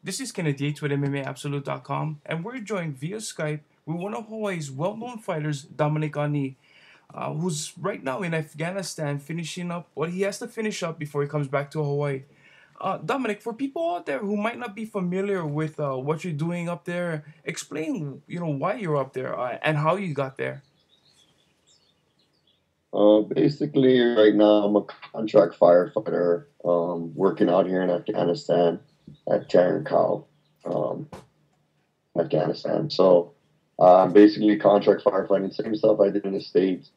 This is Kenneth Yates with MMAabsolute.com, and we're joined via Skype with one of Hawaii's well-known fighters, Dominic Ah Nee, who's right now in Afghanistan finishing up what he has to finish up before he comes back to Hawaii. Dominic, for people out there who might not be familiar with what you're doing up there, explain why you're up there and how you got there. Basically, right now I'm a contract firefighter working out here in Afghanistan at Cow, um, Afghanistan. So I'm basically contract firefighting, same stuff I did in the States.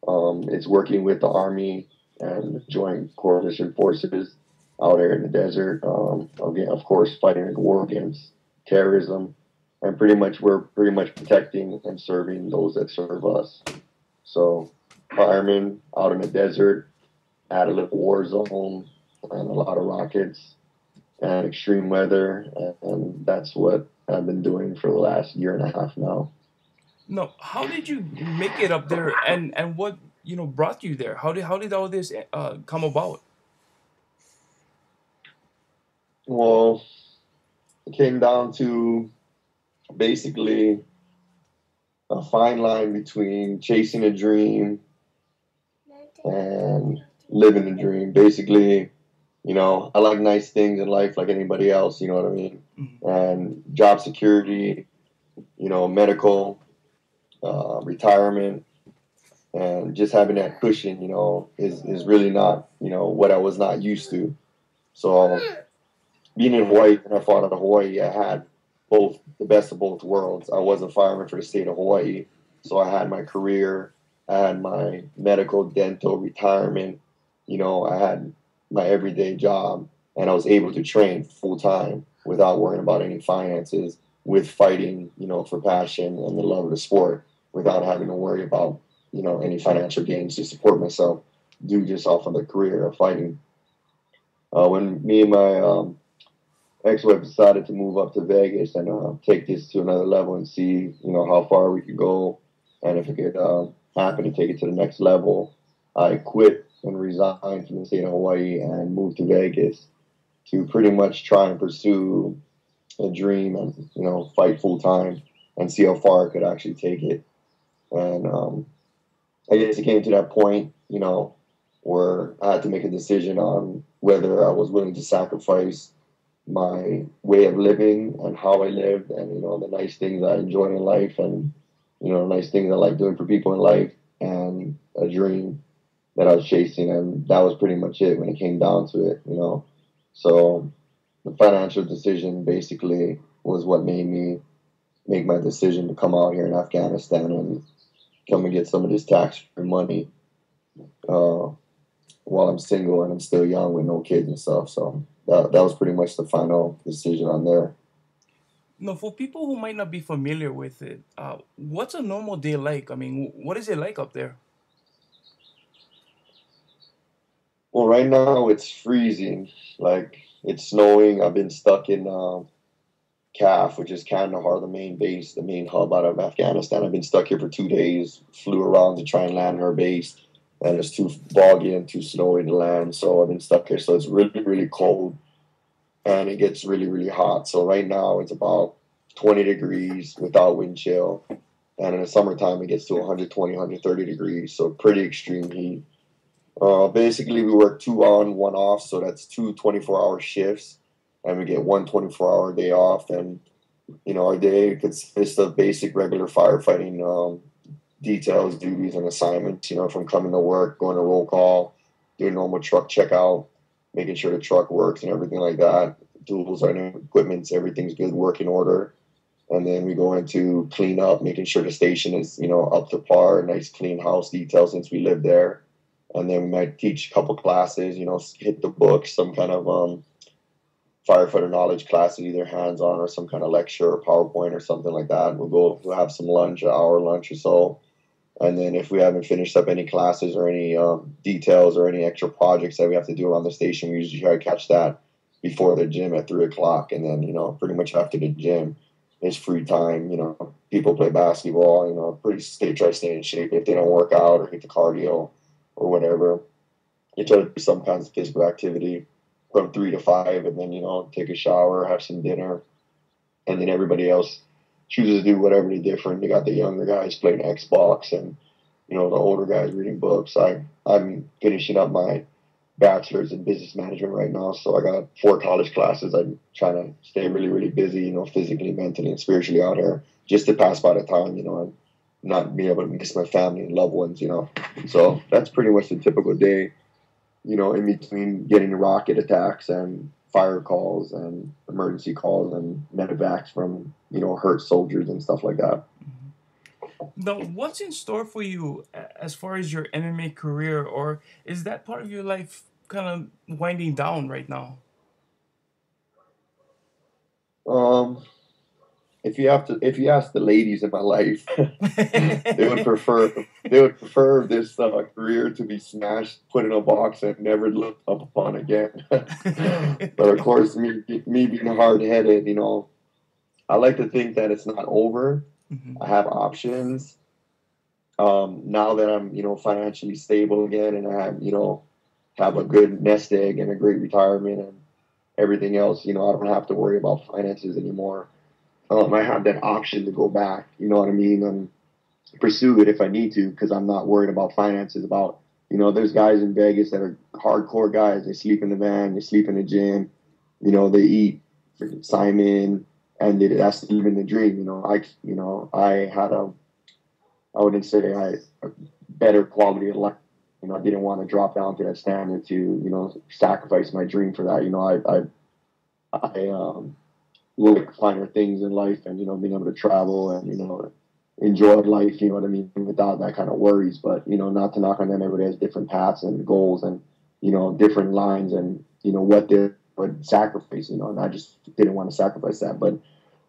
It's working with the Army and Joint Coalition Forces out there in the desert. Again, of course, fighting a war against terrorism, and pretty much we're pretty much protecting and serving those that serve us. So firemen out in the desert, at a little war zone, and a lot of rockets and extreme weather, and that's what I've been doing for the last year and a half now. No, how did you make it up there, and what brought you there? How did all this come about? Well, it came down to basically a fine line between chasing a dream and living a dream. Basically, I like nice things in life like anybody else, you know what I mean? Mhm. And job security, medical, retirement, and just having that cushion, is really not, what I was not used to. So being in Hawaii, when I fought out of Hawaii, I had both the best of both worlds. I was a fireman for the state of Hawaii, so I had my career, I had my medical, dental, retirement. I had my everyday job, and I was able to train full time without worrying about any finances, with fighting, for passion and the love of the sport, without having to worry about, any financial gains to support myself, due just off of the career of fighting. When me and my ex-wife decided to move up to Vegas and take this to another level and see, how far we could go, and if it could happen to take it to the next level. I quit and resigned from the state of Hawaii and moved to Vegas to pretty much try and pursue a dream and fight full time and see how far I could actually take it. And I guess it came to that point, where I had to make a decision on whether I was willing to sacrifice my way of living and how I lived, and the nice things I enjoyed in life, and nice things I like doing for people in life, and a dream that I was chasing. And that was pretty much it when it came down to it. So the financial decision basically was what made me make my decision to come out here in Afghanistan and come and get some of this tax-free money, uh, while I'm single and I'm still young with no kids and stuff. So that was pretty much the final decision on there. No, for people who might not be familiar with it, what's a normal day like? I mean, what is it like up there? Well, right now it's freezing. Like, it's snowing. I've been stuck in CAF, which is Kandahar, the main base, the main hub out of Afghanistan. I've been stuck here for 2 days. Flew around to try and land our base, and it's too boggy and too snowy to land. So I've been stuck here. So it's really, really cold, and it gets really, really hot. So right now it's about 20 degrees without wind chill. And in the summertime, it gets to 120, 130 degrees. So pretty extreme heat. Basically, we work 2 on, 1 off. So that's two 24-hour shifts. And we get one 24-hour day off. And, our day consists of basic regular firefighting details, duties, and assignments, from coming to work, going to roll call, doing normal truck checkout, making sure the truck works and everything like that. Tools, our equipment, everything's good, working order. And then we go into clean up, making sure the station is, up to par, nice clean house detail since we live there. And then we might teach a couple classes, hit the books, some kind of firefighter knowledge classes, either hands-on or some kind of lecture or PowerPoint or something like that. We'll have some lunch, an hour lunch or so. And then if we haven't finished up any classes or any details or any extra projects that we have to do around the station, we usually try to catch that before the gym at 3 o'clock. And then, pretty much after the gym is free time. People play basketball, try to stay in shape if they don't work out or hit the cardio or whatever. You try to do some kinds of physical activity. from 3 to 5, and then take a shower, have some dinner, and then everybody else chooses to do whatever they different. You got the younger guys playing Xbox, and the older guys reading books. I'm finishing up my bachelor's in business management right now, so I got 4 college classes. I'm trying to stay really, really busy, physically, mentally, and spiritually out here, just to pass by the time, and not be able to miss my family and loved ones. So that's pretty much the typical day, in between getting rocket attacks and fire calls and emergency calls and medevacs from, hurt soldiers and stuff like that. Now, what's in store for you as far as your MMA career, or is that part of your life kind of winding down right now? Um, if you ask the ladies in my life, they would prefer this career to be smashed, put in a box, and never looked up upon again. But of course, me being hard headed, I like to think that it's not over. Hmm. I have options. Now that I'm, financially stable again, and I have a good nest egg and a great retirement and everything else, I don't have to worry about finances anymore. I have that option to go back, you know what I mean, and pursue it if I need to, because I'm not worried about finances. About, there's guys in Vegas that are hardcore guys. They sleep in the van, they sleep in the gym, they eat freaking Simon, and that's even the dream. I had I wouldn't say a better quality of life. I didn't want to drop down to that standard to, sacrifice my dream for that. I look finer things in life, and being able to travel and enjoy life, you know what I mean, without that kind of worries. But not to knock on them, everybody has different paths and goals and different lines, and what they would sacrifice, and I just didn't want to sacrifice that. But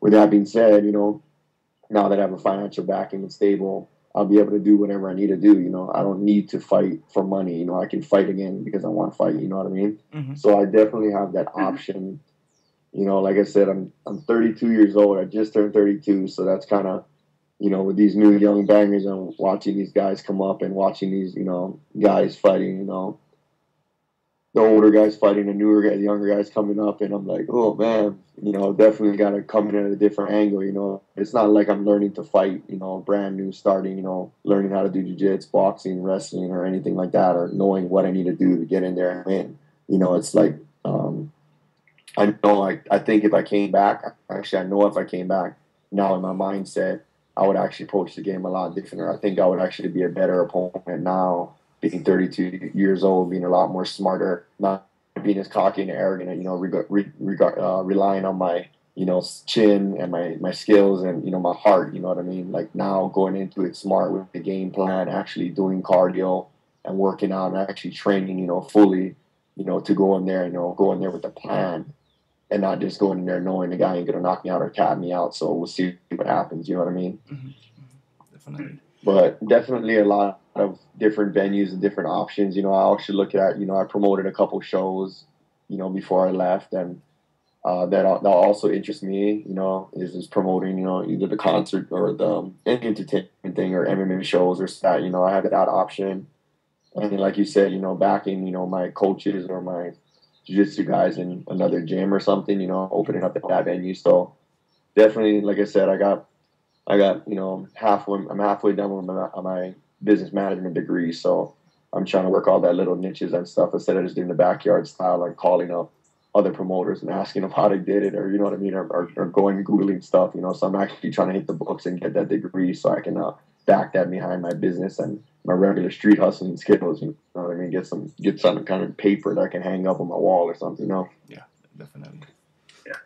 with that being said, now that I have a financial backing and stable, I'll be able to do whatever I need to do. I don't need to fight for money. I can fight again because I want to fight. You know what I mean? Hmm. So I definitely have that option. Like I said, I'm 32 years old. I just turned 32, so that's kind of, with these new young bangers and watching these guys come up and watching these, guys fighting, the older guys fighting the newer guys, younger guys coming up, and I'm like, oh man, definitely got to come in at a different angle. It's not like I'm learning to fight, brand new, starting, learning how to do jiu-jitsu, boxing, wrestling, or anything like that, or knowing what I need to do to get in there and win. It's like, I know, I think if I came back, actually, I know if I came back now in my mindset, I would actually approach the game a lot different. I think I would actually be a better opponent now, being 32 years old, being a lot more smarter, not being as cocky and arrogant, and, relying on my, chin and my skills and, my heart, you know what I mean? Like now going into it smart with the game plan, actually doing cardio and working out and actually training, fully, to go in there, go in there with a plan and not just going in there knowing the guy ain't gonna knock me out or tap me out. So we'll see what happens. You know what I mean? Hmm. Definitely. But definitely a lot of different venues and different options. I also look at, I promoted a couple shows, before I left, and that also interests me. Is promoting, either the concert or the any entertainment thing or MMA shows or that. I have that option, and like you said, backing, my coaches or my jiu-jitsu guys in another gym or something, opening up that venue. So definitely, like I said, I got, I'm halfway done with my business management degree. So I'm trying to work all that little niches and stuff instead of just doing the backyard style, like calling up other promoters and asking them how they did it, or you know what I mean, or going and googling stuff. So I'm actually trying to hit the books and get that degree so I can back that behind my business and my regular street hustling skills. You know what I mean? Get some kind of paper that I can hang up on my wall or something. Yeah, definitely.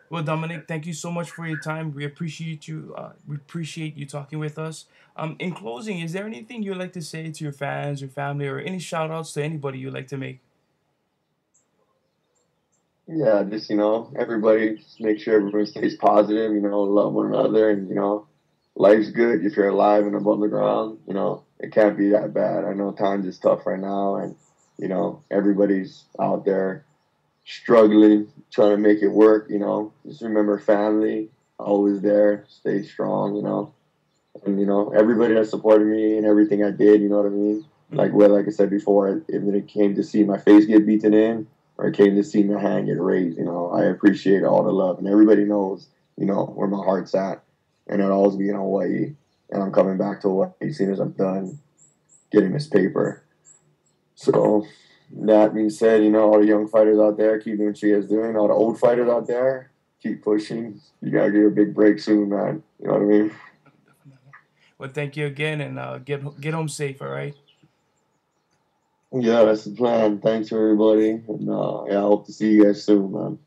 Well, Dominic, thank you so much for your time. We appreciate you. We appreciate you talking with us. In closing, is there anything you'd like to say to your fans, your family, or any shout outs to anybody you'd like to make? Yeah, just everybody, just make sure everyone stays positive. Love one another, and life's good if you're alive and above the ground. It can't be that bad. I know times is tough right now, and everybody's out there struggling, trying to make it work. Just remember family, always there, stay strong. And everybody that supported me and everything I did. You know what I mean? Mm-hmm. Like I said before, if it came to see my face get beaten in, or came to see my hand get raised. You know, I appreciate all the love, and everybody knows, you know, where my heart's at, and it'll always be in Hawaii. And I'm coming back to Hawaii as soon as I'm done getting this paper. So that being said, you know, all the young fighters out there, keep doing what you guys doing. All the old fighters out there, keep pushing. You gotta get a big break soon, man. You know what I mean? Well, thank you again, and get home safe. All right. Yeah, that's the plan. Thanks everybody, and yeah, I hope to see you guys soon, man.